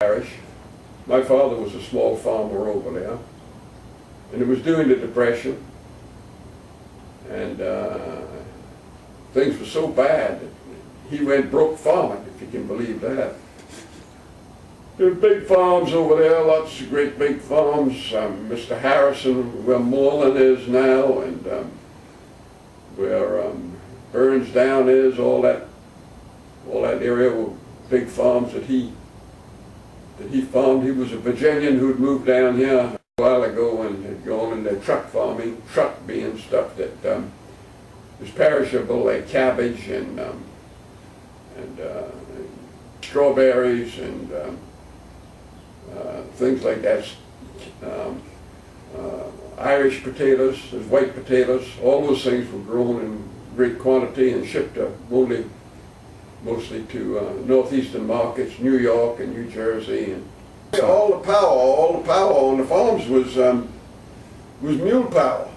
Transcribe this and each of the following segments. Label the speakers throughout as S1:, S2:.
S1: Parish. My father was a small farmer over there, and it was during the Depression, and things were so bad that he went broke farming, if you can believe that. There were big farms over there, lots of great big farms. Mr. Harrison, where Moreland is now, and where Burns Down is, all that area were big farms that he farmed. He was a Virginian who'd moved down here a while ago and had gone into truck farming, truck being stuff that is perishable, like cabbage and strawberries and things like that. Irish potatoes, there's white potatoes, all those things were grown in great quantity and shipped mostly to northeastern markets, New York and New Jersey. And all the power on the farms was mule power.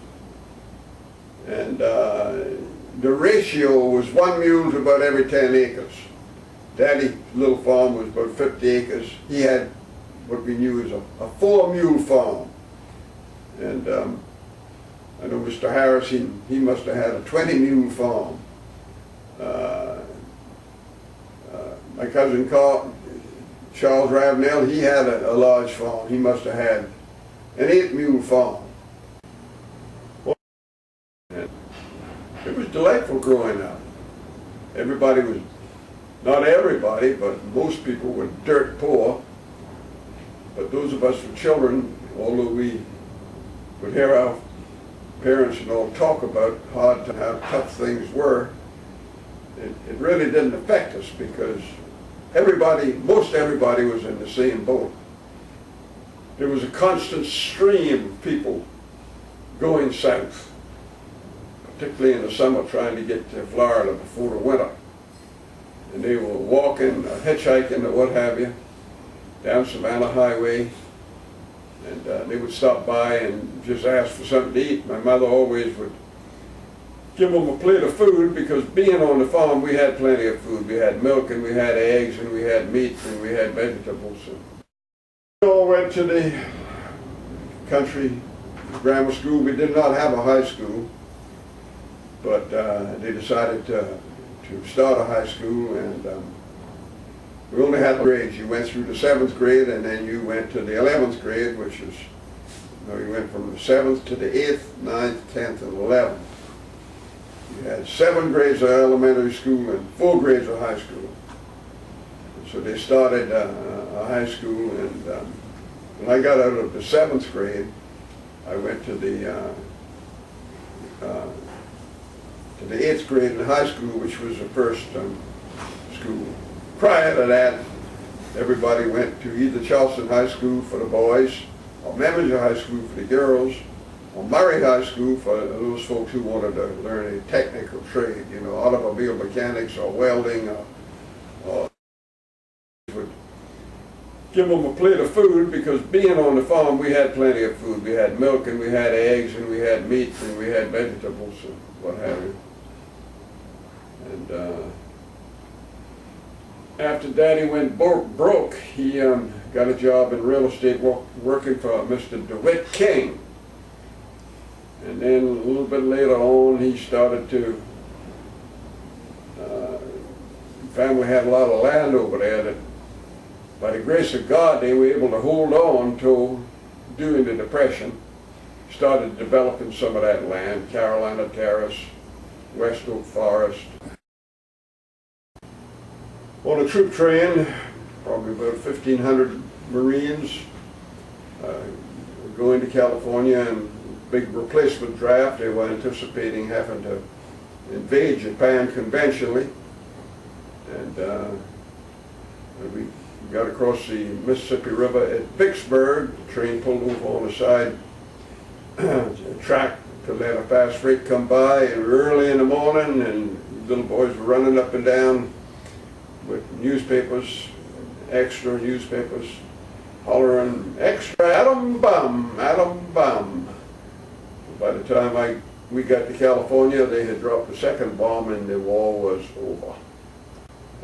S1: And the ratio was 1 mule to about every 10 acres. Daddy's little farm was about 50 acres. He had what we knew as a 4-mule farm. And I know Mr. Harris, he must have had a 20-mule farm. My cousin Charles Ravenel, he had a large farm. He must have had an 8-mule farm. And it was delightful growing up. Everybody was, not everybody, but most people were dirt poor. But those of us who were children, although we would hear our parents and all talk about how tough things were, it really didn't affect us because most everybody was in the same boat. There was a constant stream of people going south, particularly in the summer, trying to get to Florida before the winter. And they were walking, or hitchhiking, or what have you, down Savannah Highway, and they would stop by and just ask for something to eat. My mother always would give them a plate of food, because being on the farm we had plenty of food. We had milk and we had eggs and we had meat and we had vegetables. We all went to the country grammar school. We did not have a high school, but they decided to start a high school, and we only had grades. You went through the 7th grade and then you went to the 11th grade, which is, you went from the 7th to the 8th, 9th, 10th, and 11th. You had 7 grades of elementary school and 4 grades of high school. So they started a high school, and when I got out of the 7th grade, I went to the 8th grade in high school, which was the first school. Prior to that, everybody went to either Charleston High School for the boys, or Meminger High School for the girls, or Murray High School for those folks who wanted to learn a technical trade, automobile mechanics or welding, or would give them a plate of food, because being on the farm we had plenty of food. We had milk and we had eggs and we had meat and we had vegetables and what have you. And after Daddy went broke, he got a job in real estate working for Mr. DeWitt King. And then a little bit later on, he started to, family had a lot of land over there that, by the grace of God, they were able to hold on to during the Depression. Started developing some of that land, Carolina Terrace, West Oak Forest. On a troop train, probably about 1,500 Marines going to California, and big replacement draft. They were anticipating having to invade Japan conventionally, and we got across the Mississippi River at Vicksburg. The train pulled over on the side track to let a fast freight come by, and early in the morning, and little boys were running up and down with newspapers, extra newspapers, hollering, "Extra atom bomb, atom bomb." By the time we got to California, they had dropped the second bomb and the war was over.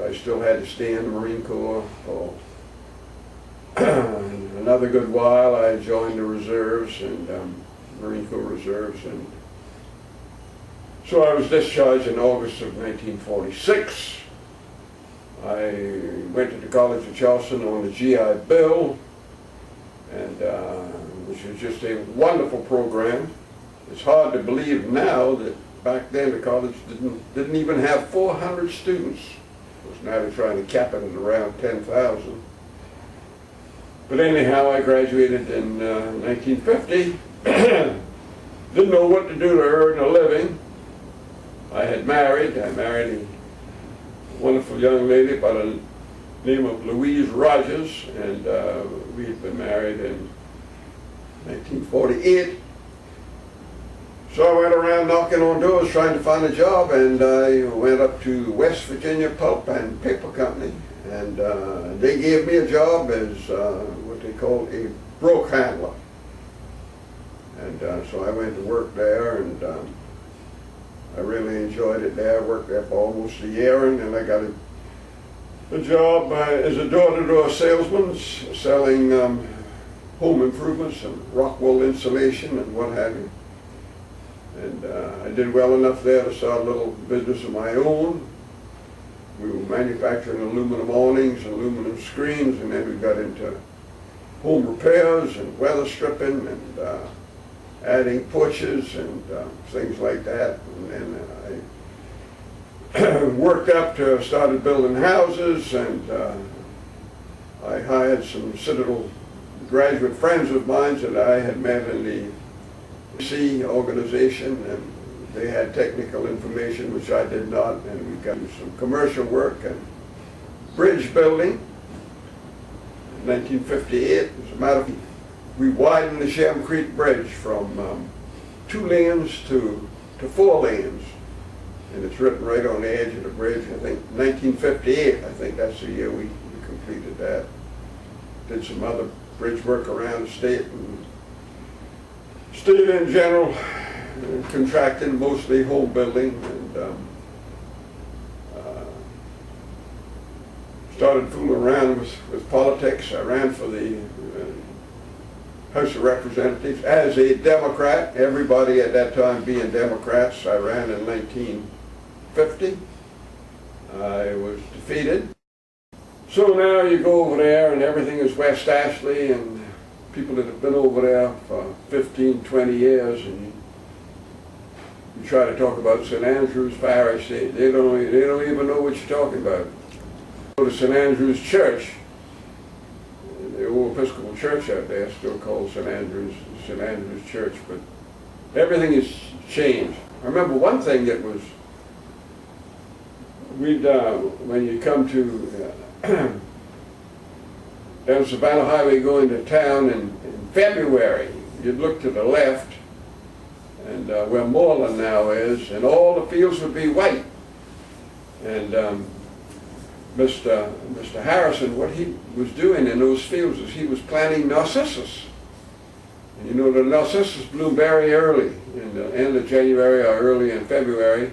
S1: I still had to stay in the Marine Corps for another good while, I joined the reserves and Marine Corps Reserves, and so I was discharged in August of 1946. I went to the College of Charleston on the GI Bill, and which was just a wonderful program. It's hard to believe now that back then the college didn't even have 400 students. Of course, now they're trying to cap it at around 10,000. But anyhow, I graduated in 1950. Didn't know what to do to earn a living. I had married. I married a wonderful young lady by the name of Louise Rogers, and we had been married in 1948. So I went around knocking on doors trying to find a job, and I went up to West Virginia Pulp and Paper Company, and they gave me a job as what they called a broke handler. And so I went to work there, and I really enjoyed it there. I worked there for almost a year, and then I got a job as a door-to-door salesman selling home improvements and rock wool insulation and what have you. And I did well enough there to start a little business of my own. We were manufacturing aluminum awnings and aluminum screens, and then we got into home repairs and weather stripping and adding porches and things like that. And then I worked up to started building houses, and I hired some Citadel graduate friends of mine that I had met in the C organization, and they had technical information which I did not, and we got some commercial work and bridge building. In 1958, as a matter of fact, we widened the Shem Creek Bridge from 2 lanes to 4 lanes, and it's written right on the edge of the bridge. I think 1958, I think that's the year we completed that. Did some other bridge work around the state, and state in general, contracting, mostly home building, and started fooling around with politics. I ran for the House of Representatives as a Democrat, everybody at that time being Democrats. I ran in 1950. I was defeated. So now you go over there and everything is West Ashley, and people that have been over there for 15, 20 years, and you try to talk about St. Andrew's Parish, they don't even know what you're talking about. Go to St. Andrew's Church, the old Episcopal church out there, still called St. Andrew's Church, but everything has changed. I remember one thing that was, when you come to down Savannah Highway going to town in February, you'd look to the left, and where Moreland now is, and all the fields would be white. And Mr. Harrison, what he was doing in those fields is he was planting narcissus. And you know, the narcissus bloom very early, in the end of January or early in February.